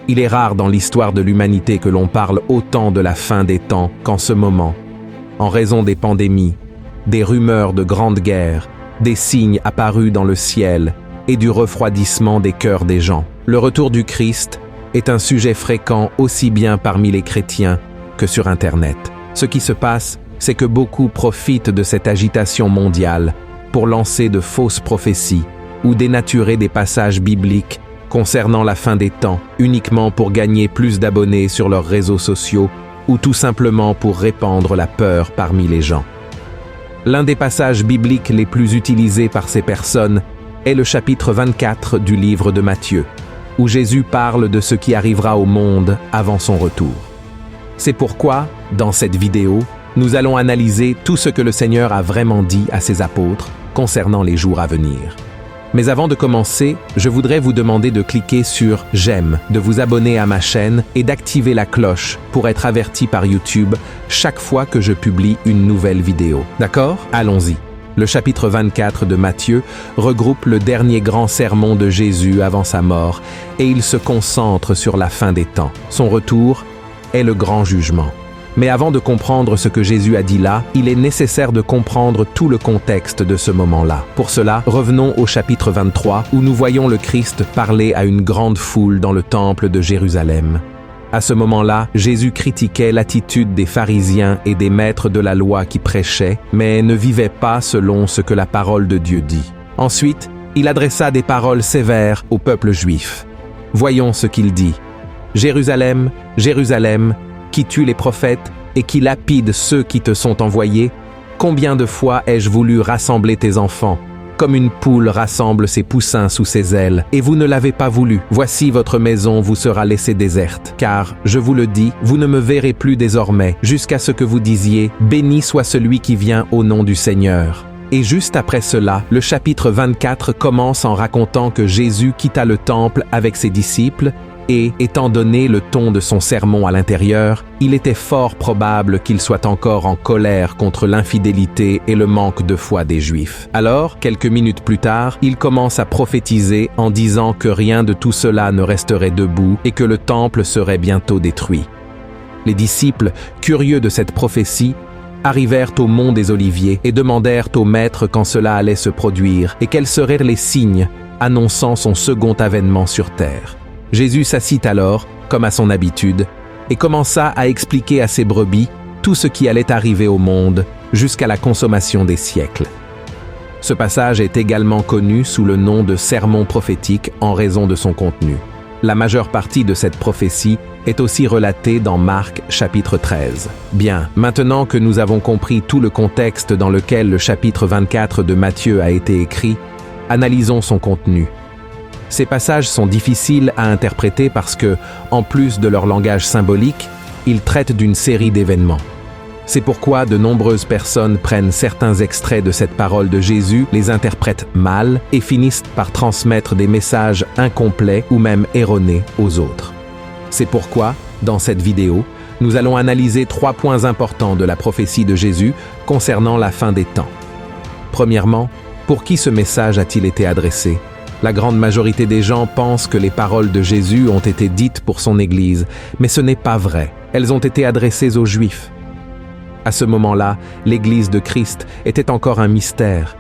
Il est rare dans l'histoire de l'humanité que l'on parle autant de la fin des temps qu'en ce moment, en raison des pandémies, des rumeurs de grandes guerres, des signes apparus dans le ciel et du refroidissement des cœurs des gens. Le retour du Christ est un sujet fréquent aussi bien parmi les chrétiens que sur Internet. Ce qui se passe, c'est que beaucoup profitent de cette agitation mondiale pour lancer de fausses prophéties ou dénaturer des passages bibliques concernant la fin des temps, uniquement pour gagner plus d'abonnés sur leurs réseaux sociaux ou tout simplement pour répandre la peur parmi les gens. L'un des passages bibliques les plus utilisés par ces personnes est le chapitre 24 du livre de Matthieu, où Jésus parle de ce qui arrivera au monde avant son retour. C'est pourquoi, dans cette vidéo, nous allons analyser tout ce que le Seigneur a vraiment dit à ses apôtres concernant les jours à venir. Mais avant de commencer, je voudrais vous demander de cliquer sur « J'aime », de vous abonner à ma chaîne et d'activer la cloche pour être averti par YouTube chaque fois que je publie une nouvelle vidéo. D'accord? Allons-y. Le chapitre 24 de Matthieu regroupe le dernier grand sermon de Jésus avant sa mort et il se concentre sur la fin des temps. Son retour est le grand jugement. Mais avant de comprendre ce que Jésus a dit là, il est nécessaire de comprendre tout le contexte de ce moment-là. Pour cela, revenons au chapitre 23, où nous voyons le Christ parler à une grande foule dans le temple de Jérusalem. À ce moment-là, Jésus critiquait l'attitude des pharisiens et des maîtres de la loi qui prêchaient, mais ne vivaient pas selon ce que la parole de Dieu dit. Ensuite, il adressa des paroles sévères au peuple juif. Voyons ce qu'il dit. « Jérusalem, Jérusalem, qui tue les prophètes et qui lapide ceux qui te sont envoyés, combien de fois ai-je voulu rassembler tes enfants, comme une poule rassemble ses poussins sous ses ailes, et vous ne l'avez pas voulu. Voici votre maison vous sera laissée déserte. Car, je vous le dis, vous ne me verrez plus désormais, jusqu'à ce que vous disiez, béni soit celui qui vient au nom du Seigneur. » Et juste après cela, le chapitre 24 commence en racontant que Jésus quitta le temple avec ses disciples, et, étant donné le ton de son sermon à l'intérieur, il était fort probable qu'il soit encore en colère contre l'infidélité et le manque de foi des Juifs. Alors, quelques minutes plus tard, il commence à prophétiser en disant que rien de tout cela ne resterait debout et que le temple serait bientôt détruit. Les disciples, curieux de cette prophétie, arrivèrent au mont des Oliviers et demandèrent au Maître quand cela allait se produire et quels seraient les signes annonçant son second avènement sur terre. Jésus s'assit alors, comme à son habitude, et commença à expliquer à ses brebis tout ce qui allait arriver au monde jusqu'à la consommation des siècles. Ce passage est également connu sous le nom de sermon prophétique en raison de son contenu. La majeure partie de cette prophétie est aussi relatée dans Marc chapitre 13. Bien, maintenant que nous avons compris tout le contexte dans lequel le chapitre 24 de Matthieu a été écrit, analysons son contenu. Ces passages sont difficiles à interpréter parce que, en plus de leur langage symbolique, ils traitent d'une série d'événements. C'est pourquoi de nombreuses personnes prennent certains extraits de cette parole de Jésus, les interprètent mal et finissent par transmettre des messages incomplets ou même erronés aux autres. C'est pourquoi, dans cette vidéo, nous allons analyser 3 points importants de la prophétie de Jésus concernant la fin des temps. Premièrement, pour qui ce message a-t-il été adressé ? La grande majorité des gens pensent que les paroles de Jésus ont été dites pour son Église, mais ce n'est pas vrai. Elles ont été adressées aux Juifs. À ce moment-là, l'Église de Christ était encore un mystère.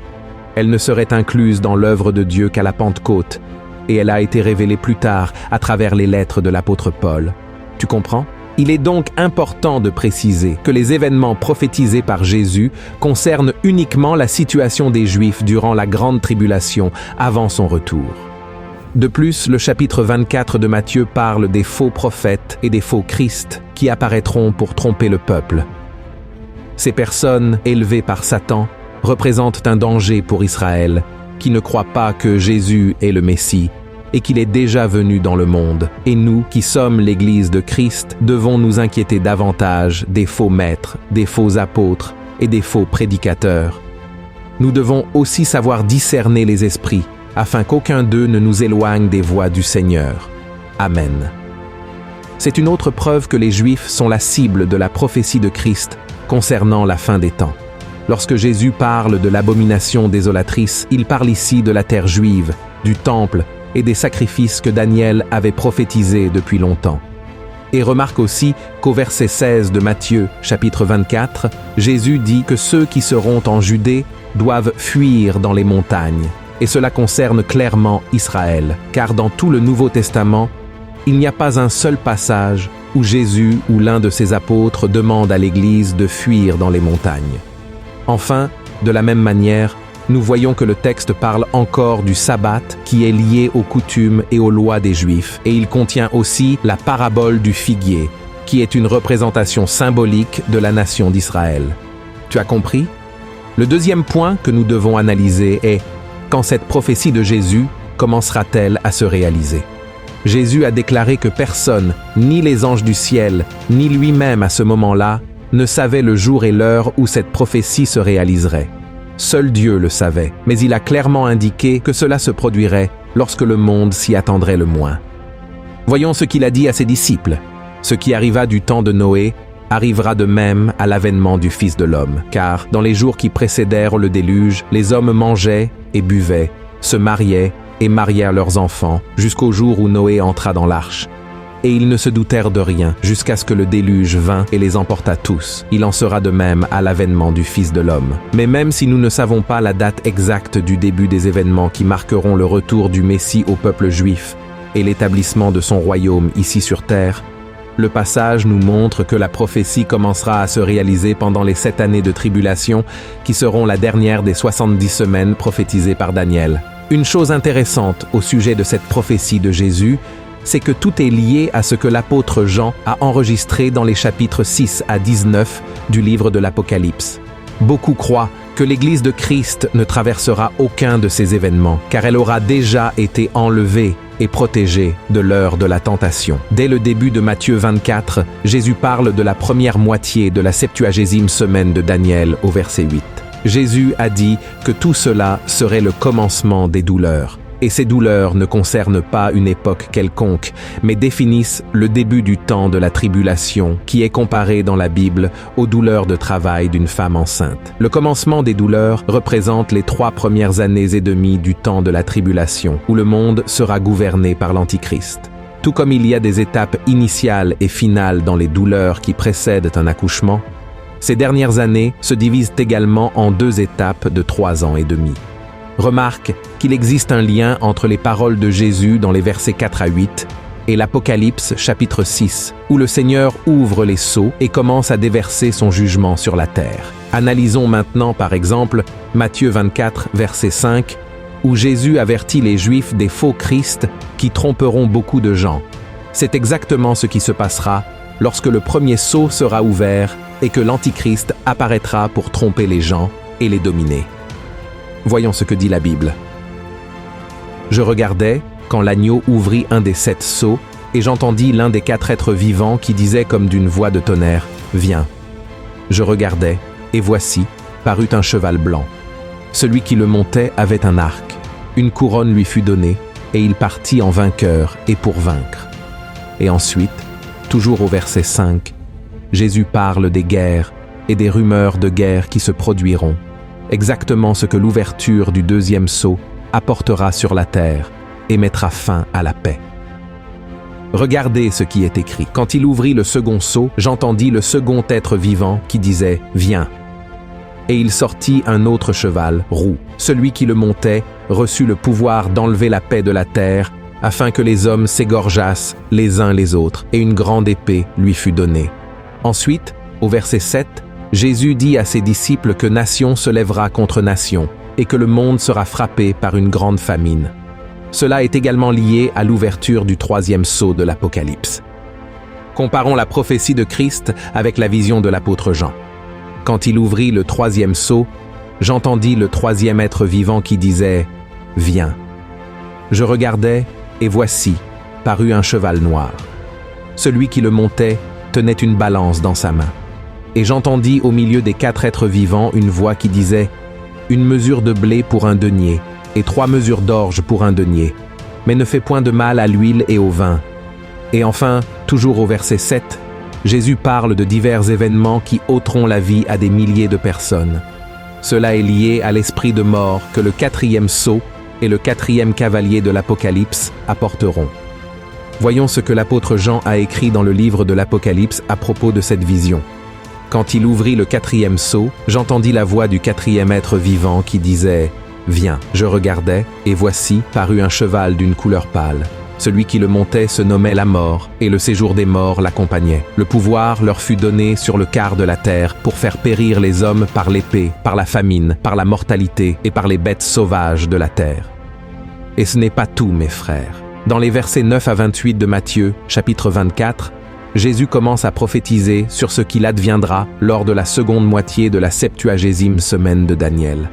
Elle ne serait incluse dans l'œuvre de Dieu qu'à la Pentecôte, et elle a été révélée plus tard à travers les lettres de l'apôtre Paul. Tu comprends ? Il est donc important de préciser que les événements prophétisés par Jésus concernent uniquement la situation des Juifs durant la grande tribulation avant son retour. De plus, le chapitre 24 de Matthieu parle des faux prophètes et des faux Christ qui apparaîtront pour tromper le peuple. Ces personnes, élevées par Satan, représentent un danger pour Israël, qui ne croit pas que Jésus est le Messie, et qu'il est déjà venu dans le monde. Et nous, qui sommes l'Église de Christ, devons nous inquiéter davantage des faux maîtres, des faux apôtres et des faux prédicateurs. Nous devons aussi savoir discerner les esprits, afin qu'aucun d'eux ne nous éloigne des voies du Seigneur. Amen. C'est une autre preuve que les Juifs sont la cible de la prophétie de Christ concernant la fin des temps. Lorsque Jésus parle de l'abomination désolatrice, il parle ici de la terre juive, du temple et des sacrifices que Daniel avait prophétisés depuis longtemps. Et remarque aussi qu'au verset 16 de Matthieu, chapitre 24, Jésus dit que ceux qui seront en Judée doivent fuir dans les montagnes. Et cela concerne clairement Israël, car dans tout le Nouveau Testament, il n'y a pas un seul passage où Jésus ou l'un de ses apôtres demande à l'Église de fuir dans les montagnes. Enfin, de la même manière, nous voyons que le texte parle encore du sabbat qui est lié aux coutumes et aux lois des Juifs, et il contient aussi la parabole du figuier, qui est une représentation symbolique de la nation d'Israël. Tu as compris? Le deuxième point que nous devons analyser est quand cette prophétie de Jésus commencera-t-elle à se réaliser? Jésus a déclaré que personne, ni les anges du ciel, ni lui-même à ce moment-là, ne savait le jour et l'heure où cette prophétie se réaliserait. Seul Dieu le savait, mais il a clairement indiqué que cela se produirait lorsque le monde s'y attendrait le moins. Voyons ce qu'il a dit à ses disciples. Ce qui arriva du temps de Noé arrivera de même à l'avènement du Fils de l'homme, car dans les jours qui précédèrent le déluge, les hommes mangeaient et buvaient, se mariaient et marièrent leurs enfants, jusqu'au jour où Noé entra dans l'arche. Et ils ne se doutèrent de rien, jusqu'à ce que le déluge vînt et les emporta tous. Il en sera de même à l'avènement du Fils de l'homme. Mais même si nous ne savons pas la date exacte du début des événements qui marqueront le retour du Messie au peuple juif et l'établissement de son royaume ici sur terre, le passage nous montre que la prophétie commencera à se réaliser pendant les 7 années de tribulation qui seront la dernière des 70 semaines prophétisées par Daniel. Une chose intéressante au sujet de cette prophétie de Jésus, c'est que tout est lié à ce que l'apôtre Jean a enregistré dans les chapitres 6 à 19 du livre de l'Apocalypse. Beaucoup croient que l'Église de Christ ne traversera aucun de ces événements, car elle aura déjà été enlevée et protégée de l'heure de la tentation. Dès le début de Matthieu 24, Jésus parle de la première moitié de la 70e semaine de Daniel au verset 8. Jésus a dit que tout cela serait le commencement des douleurs. Et ces douleurs ne concernent pas une époque quelconque, mais définissent le début du temps de la tribulation, qui est comparé dans la Bible aux douleurs de travail d'une femme enceinte. Le commencement des douleurs représente les 3 premières années et demie du temps de la tribulation, où le monde sera gouverné par l'Antichrist. Tout comme il y a des étapes initiales et finales dans les douleurs qui précèdent un accouchement, ces dernières années se divisent également en 2 étapes de 3 ans et demi. Remarque qu'il existe un lien entre les paroles de Jésus dans les versets 4 à 8 et l'Apocalypse chapitre 6, où le Seigneur ouvre les sceaux et commence à déverser son jugement sur la terre. Analysons maintenant par exemple Matthieu 24, verset 5, où Jésus avertit les Juifs des faux Christ qui tromperont beaucoup de gens. C'est exactement ce qui se passera lorsque le premier sceau sera ouvert et que l'Antichrist apparaîtra pour tromper les gens et les dominer. Voyons ce que dit la Bible. Je regardais quand l'agneau ouvrit un des 7 sceaux, et j'entendis l'un des 4 êtres vivants qui disait comme d'une voix de tonnerre, « Viens !» Je regardais, et voici, parut un cheval blanc. Celui qui le montait avait un arc. Une couronne lui fut donnée, et il partit en vainqueur et pour vaincre. Et ensuite, toujours au verset 5, Jésus parle des guerres et des rumeurs de guerre qui se produiront. Exactement ce que l'ouverture du 2e sceau apportera sur la terre et mettra fin à la paix. Regardez ce qui est écrit. Quand il ouvrit le second sceau, j'entendis le second être vivant qui disait « Viens !» Et il sortit un autre cheval, roux. Celui qui le montait reçut le pouvoir d'enlever la paix de la terre, afin que les hommes s'égorgeassent les uns les autres, et une grande épée lui fut donnée. Ensuite, au verset 7, Jésus dit à ses disciples que nation se lèvera contre nation et que le monde sera frappé par une grande famine. Cela est également lié à l'ouverture du 3e sceau de l'Apocalypse. Comparons la prophétie de Christ avec la vision de l'apôtre Jean. Quand il ouvrit le 3e sceau, j'entendis le 3e être vivant qui disait « Viens !» Je regardais, et voici, parut un cheval noir. Celui qui le montait tenait une balance dans sa main. Et j'entendis au milieu des 4 êtres vivants une voix qui disait « Une mesure de blé pour un denier, et 3 mesures d'orge pour un denier, mais ne fais point de mal à l'huile et au vin. » Et enfin, toujours au verset 7, Jésus parle de divers événements qui ôteront la vie à des milliers de personnes. Cela est lié à l'esprit de mort que le 4e sceau, et le 4e cavalier de l'Apocalypse apporteront. Voyons ce que l'apôtre Jean a écrit dans le livre de l'Apocalypse à propos de cette vision. Quand il ouvrit le 4e sceau, j'entendis la voix du 4e être vivant qui disait « Viens ». Je regardai, et voici parut un cheval d'une couleur pâle. Celui qui le montait se nommait la mort, et le séjour des morts l'accompagnait. Le pouvoir leur fut donné sur le quart de la terre pour faire périr les hommes par l'épée, par la famine, par la mortalité et par les bêtes sauvages de la terre. Et ce n'est pas tout, mes frères. Dans les versets 9 à 28 de Matthieu, chapitre 24, Jésus commence à prophétiser sur ce qu'il adviendra lors de la seconde moitié de la 70e semaine de Daniel.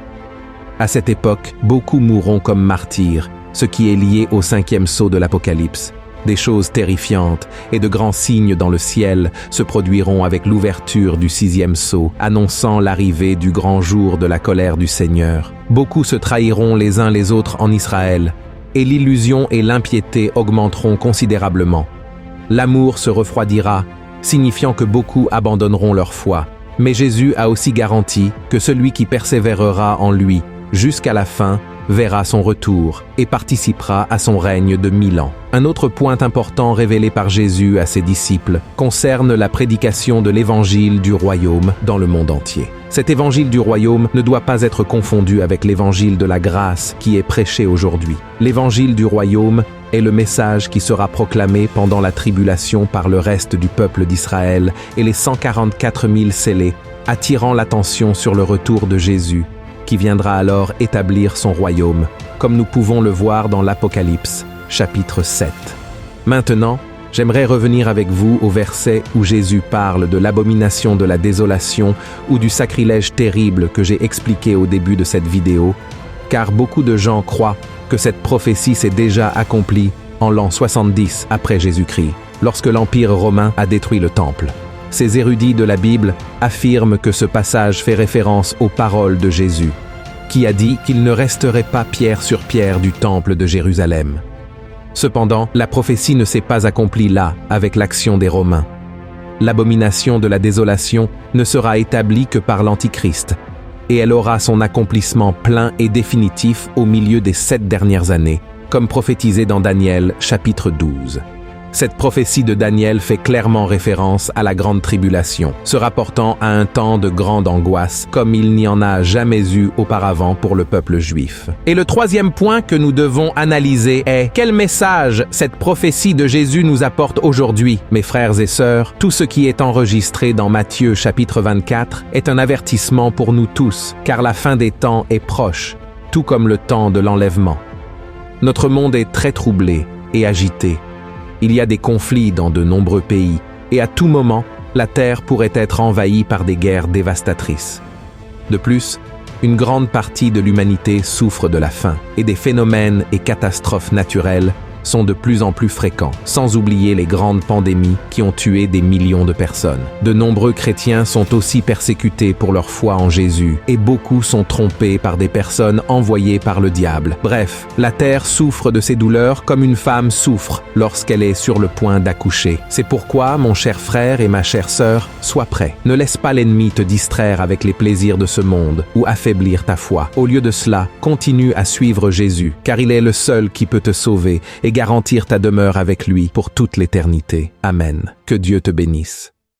À cette époque, beaucoup mourront comme martyrs, ce qui est lié au 5e sceau de l'Apocalypse. Des choses terrifiantes et de grands signes dans le ciel se produiront avec l'ouverture du 6e sceau, annonçant l'arrivée du grand jour de la colère du Seigneur. Beaucoup se trahiront les uns les autres en Israël, et l'illusion et l'impiété augmenteront considérablement. L'amour se refroidira, signifiant que beaucoup abandonneront leur foi. Mais Jésus a aussi garanti que celui qui persévérera en lui jusqu'à la fin verra son retour et participera à son règne de 1000 ans. Un autre point important révélé par Jésus à ses disciples concerne la prédication de l'évangile du royaume dans le monde entier. Cet évangile du royaume ne doit pas être confondu avec l'évangile de la grâce qui est prêché aujourd'hui. L'évangile du royaume est le message qui sera proclamé pendant la tribulation par le reste du peuple d'Israël et les 144 000 scellés, attirant l'attention sur le retour de Jésus, qui viendra alors établir son royaume, comme nous pouvons le voir dans l'Apocalypse, chapitre 7. Maintenant, j'aimerais revenir avec vous au verset où Jésus parle de l'abomination de la désolation ou du sacrilège terrible que j'ai expliqué au début de cette vidéo, car beaucoup de gens croient que cette prophétie s'est déjà accomplie en l'an 70 après Jésus-Christ, lorsque l'Empire romain a détruit le temple. Ces érudits de la Bible affirment que ce passage fait référence aux paroles de Jésus, qui a dit qu'il ne resterait pas pierre sur pierre du temple de Jérusalem. Cependant, la prophétie ne s'est pas accomplie là, avec l'action des Romains. L'abomination de la désolation ne sera établie que par l'Antichrist, et elle aura son accomplissement plein et définitif au milieu des 7 dernières années, comme prophétisé dans Daniel, chapitre 12. Cette prophétie de Daniel fait clairement référence à la grande tribulation, se rapportant à un temps de grande angoisse, comme il n'y en a jamais eu auparavant pour le peuple juif. Et le 3e point que nous devons analyser est quel message cette prophétie de Jésus nous apporte aujourd'hui. Mes frères et sœurs, tout ce qui est enregistré dans Matthieu chapitre 24 est un avertissement pour nous tous, car la fin des temps est proche, tout comme le temps de l'enlèvement. Notre monde est très troublé et agité. Il y a des conflits dans de nombreux pays, et à tout moment, la terre pourrait être envahie par des guerres dévastatrices. De plus, une grande partie de l'humanité souffre de la faim, et des phénomènes et catastrophes naturelles sont de plus en plus fréquents, sans oublier les grandes pandémies qui ont tué des millions de personnes. De nombreux chrétiens sont aussi persécutés pour leur foi en Jésus, et beaucoup sont trompés par des personnes envoyées par le diable. Bref, la terre souffre de ces douleurs comme une femme souffre lorsqu'elle est sur le point d'accoucher. C'est pourquoi, mon cher frère et ma chère sœur, sois prêt. Ne laisse pas l'ennemi te distraire avec les plaisirs de ce monde ou affaiblir ta foi. Au lieu de cela, continue à suivre Jésus, car il est le seul qui peut te sauver et garantir ta demeure avec lui pour toute l'éternité. Amen. Que Dieu te bénisse.